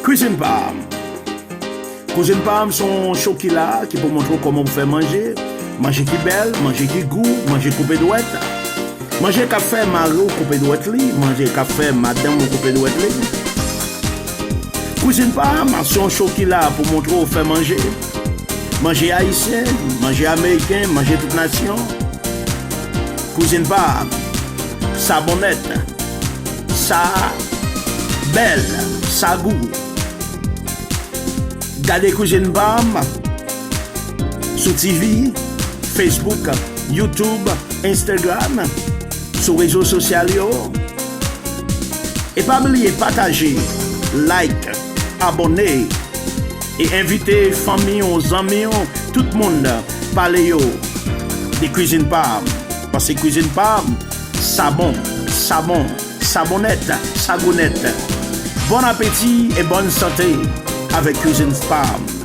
Cuisine Palm. Cuisine Palm sont show qui là, qui peut montrer comment vous faire manger. Manger qui belle, manger qui goût, manger coupé douette. Manger café marou coupé douette li, manger café madame coupé douette li. Cuisine Palm, sont show qui là pour montrer vous faire manger. Manger haïtien, manger américain, manger toute nation. Cuisine Palm, sa bonnette, sa belle, sa goût. Gardez Cuisine Palm sur TV, Facebook, YouTube, Instagram, sur les réseaux sociaux. Et pas oublier partager, like, abonner et inviter famille, amis, tout le monde parler de Cuisine Palm. Parce que Cuisine Palm, savon, savonnette, sagounette. Bon appétit et bonne santé avec Cuisine Palm.